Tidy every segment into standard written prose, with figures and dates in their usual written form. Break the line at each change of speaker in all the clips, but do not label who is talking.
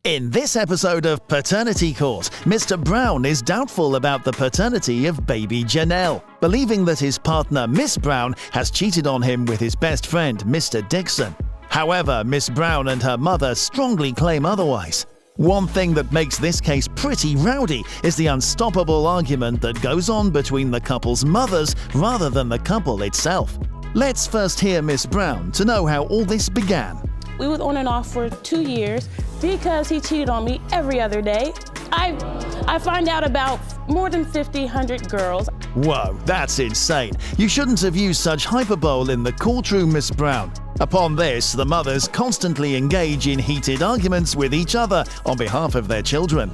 In this episode of Paternity Court, Mr. Brown is doubtful about the paternity of baby Janelle, believing that his partner Miss Brown has cheated on him with his best friend Mr. Dixon. However, Miss Brown and her mother strongly claim otherwise. One thing that makes this case pretty rowdy is the unstoppable argument that goes on between the couple's mothers rather than the couple itself. Let's first hear Miss Brown to know how all this began.
We was on and off for 2 years because he cheated on me every other day. I find out about more than 100 girls.
Whoa, that's insane. You shouldn't have used such hyperbole in the courtroom, Miss Brown. Upon this, the mothers constantly engage in heated arguments with each other on behalf of their children.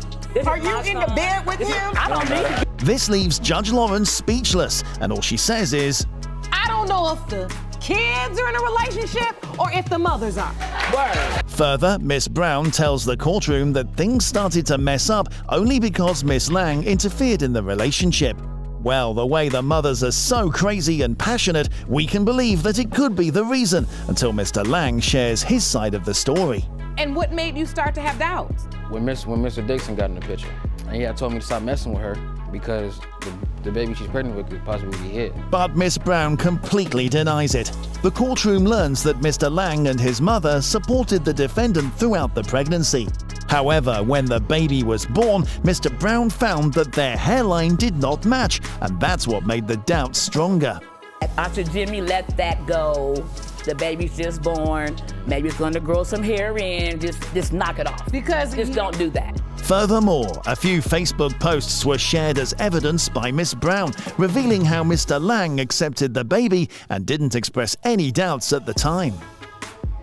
Are you in the bed with him? I don't need it.
This leaves Judge Lauren speechless, and all she says is,
I don't know if the kids are in a relationship or if the mothers are. Word.
Further, Miss Brown tells the courtroom that things started to mess up only because Miss Lang interfered in the relationship. Well, the way the mothers are so crazy and passionate, we can believe that it could be the reason, until Mr. Lang shares his side of the story.
And what made you start to have doubts?
When Mr. Dixon got in the picture, and he had told me to stop messing with her because the baby she's pregnant with could possibly be his.
But Miss Brown completely denies it. The courtroom learns that Mr. Lang and his mother supported the defendant throughout the pregnancy. However, when the baby was born, Mr. Brown found that their hairline did not match, and that's what made the doubt stronger.
I said, Jimmy, let that go. The baby's just born. Maybe it's gonna grow some hair in. Just knock it off.
Because
just don't do that.
Furthermore, a few Facebook posts were shared as evidence by Miss Brown, revealing how Mr. Lang accepted the baby and didn't express any doubts at the time.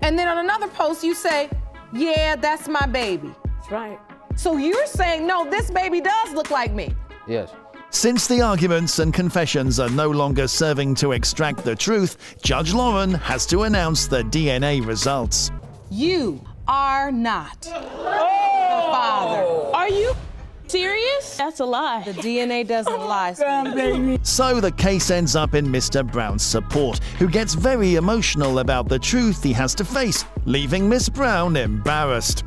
And then on another post you say, yeah, that's my baby.
That's right.
So you're saying, no, this baby does look like me.
Yes.
Since the arguments and confessions are no longer serving to extract the truth, Judge Lauren has to announce the DNA results.
You are not the father.
Are you serious? That's a lie.
The DNA doesn't lie.
So the case ends up in Mr. Brown's support, who gets very emotional about the truth he has to face, leaving Miss Brown embarrassed.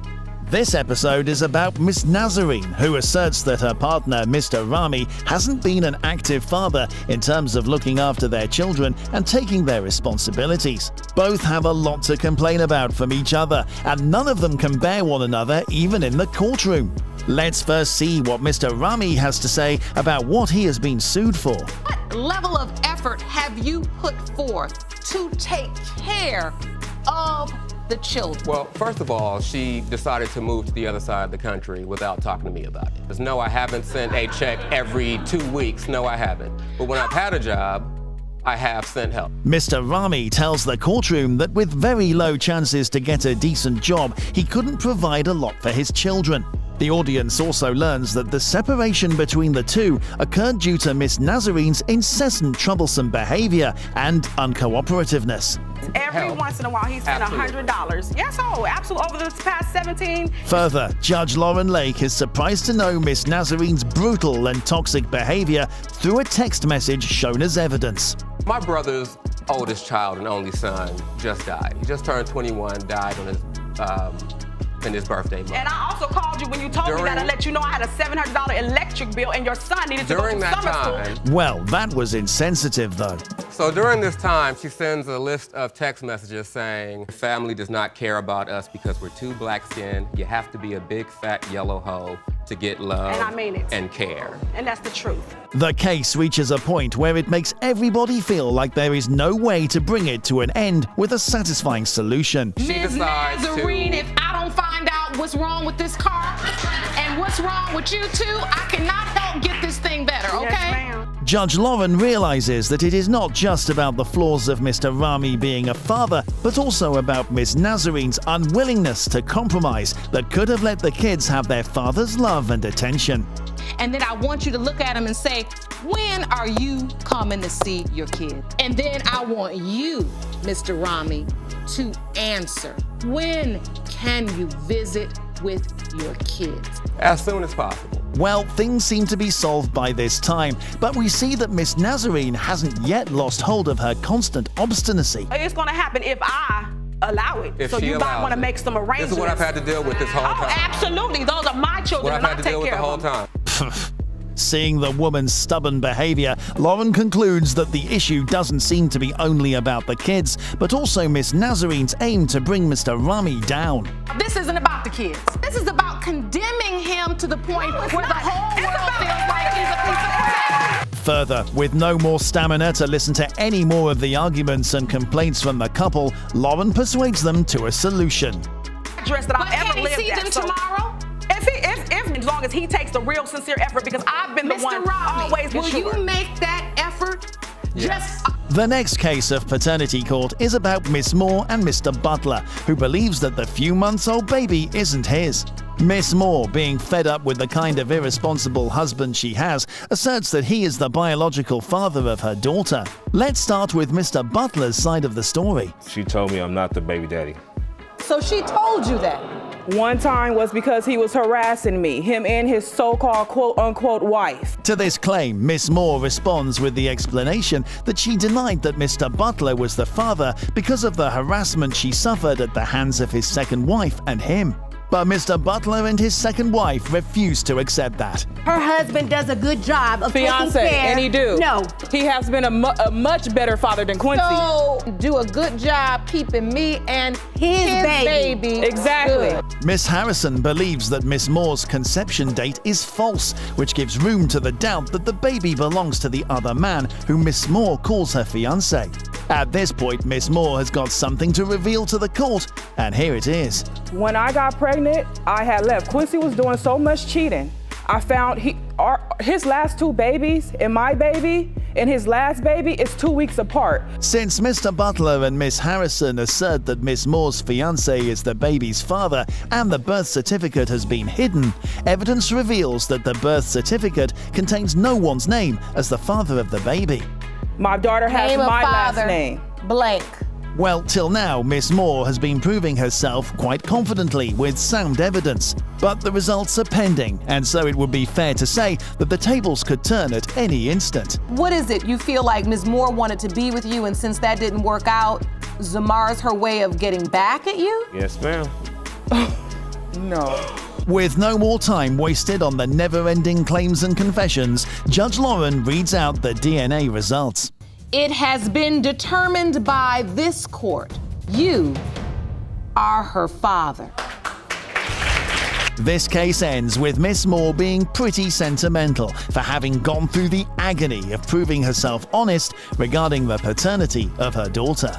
This episode is about Miss Nazarene, who asserts that her partner, Mr. Rami, hasn't been an active father in terms of looking after their children and taking their responsibilities. Both have a lot to complain about from each other, and none of them can bear one another even in the courtroom. Let's first see what Mr. Rami has to say about what he has been sued for.
What level of effort have you put forth to take care of the children?
Well, first of all, she decided to move to the other side of the country without talking to me about it. No, I haven't sent a check every 2 weeks. No, I haven't. But when I've had a job, I have sent help.
Mr. Rami tells the courtroom that with very low chances to get a decent job, he couldn't provide a lot for his children. The audience also learns that the separation between the two occurred due to Miss Nazarene's incessant troublesome behavior and uncooperativeness.
Every once in a while, he spent $100. Yes, absolutely. Over the past 17.
Further, Judge Lauren Lake is surprised to know Miss Nazarene's brutal and toxic behavior through a text message shown as evidence.
My brother's oldest child and only son just died. He just turned 21, died on his birthday month. And I also called you when you told me that I let you know I had a $700 electric bill and your son needed to go to summer school.
Well, that was insensitive though.
So during this time, she sends a list of text messages saying, family does not care about us because we're too black-skinned. You have to be a big, fat, yellow hoe to get love
and I mean it.
And care.
And that's the truth.
The case reaches a point where it makes everybody feel like there is no way to bring it to an end with a satisfying solution.
Ms. Nazarene, if I don't find out what's wrong with this car and what's wrong with you two, I cannot help get this thing better, okay? Yes, ma'am.
Judge Lauren realizes that it is not just about the flaws of Mr. Rami being a father, but also about Miss Nazarene's unwillingness to compromise that could have let the kids have their father's love and attention.
And then I want you to look at him and say, when are you coming to see your kid? And then I want you, Mr. Rami, to answer. When can you visit with your kids?
As soon as possible.
Well, things seem to be solved by this time, but we see that Miss Nazarene hasn't yet lost hold of her constant obstinacy.
It's gonna happen if I
allow it.
If
so
she
you might
allows
want to
it.
make some arrangements.
This is what I've had to deal with this whole time.
Oh, absolutely. Those are my children,
What
and
I've
I
had to
take
deal with
care
the whole
of them.
time.
Seeing the woman's stubborn behavior, Lauren concludes that the issue doesn't seem to be only about the kids, but also Miss Nazarene's aim to bring Mr. Rami down.
This isn't about the kids. This is about condemning him to the point where the whole world feels like he's a piece of crap.
Further, with no more stamina to listen to any more of the arguments and complaints from the couple, Lauren persuades them to a solution.
Dress that
But
I've ever
can he
lived
see
at,
them
so-
tomorrow?
If as long as he takes the real sincere effort, because I've been the one
Mr. Rami,
always
will
sure.
you make that effort?
Yes.
The next case of paternity court is about Miss Moore and Mr. Butler, who believes that the few-months-old baby isn't his. Miss Moore, being fed up with the kind of irresponsible husband she has, asserts that he is the biological father of her daughter. Let's start with Mr. Butler's side of the story.
She told me I'm not the baby daddy.
So she told you that?
One time was because he was harassing me, him and his so-called quote-unquote wife.
To this claim, Miss Moore responds with the explanation that she denied that Mr. Butler was the father because of the harassment she suffered at the hands of his second wife and him. But Mr. Butler and his second wife refused to accept that.
Her husband does a good job of taking
Fiance,
care.
and he do.
No.
He has been a much better father than Quincy.
So do a good job keeping me and
His baby.
Exactly.
good.
Miss Harrison believes that Miss Moore's conception date is false, which gives room to the doubt that the baby belongs to the other man who Miss Moore calls her fiancé. At this point, Miss Moore has got something to reveal to the court, and here it is.
When I got pregnant, I had left. Quincy was doing so much cheating. I found his last two babies and my baby and his last baby is 2 weeks apart.
Since Mr. Butler and Miss Harrison assert that Miss Moore's fiancé is the baby's father and the birth certificate has been hidden, evidence reveals that the birth certificate contains no one's name as the father of the baby.
My daughter has
Name of
my
father,
last name.
blank.
Well, till now, Miss Moore has been proving herself quite confidently with sound evidence. But the results are pending, and so it would be fair to say that the tables could turn at any instant.
What is it? You feel like Ms. Moore wanted to be with you, and since that didn't work out, Zamar's her way of getting back at you?
Yes, ma'am.
No.
With no more time wasted on the never-ending claims and confessions, Judge Lauren reads out the DNA results.
It has been determined by this court. You are her father.
This case ends with Miss Moore being pretty sentimental for having gone through the agony of proving herself honest regarding the paternity of her daughter.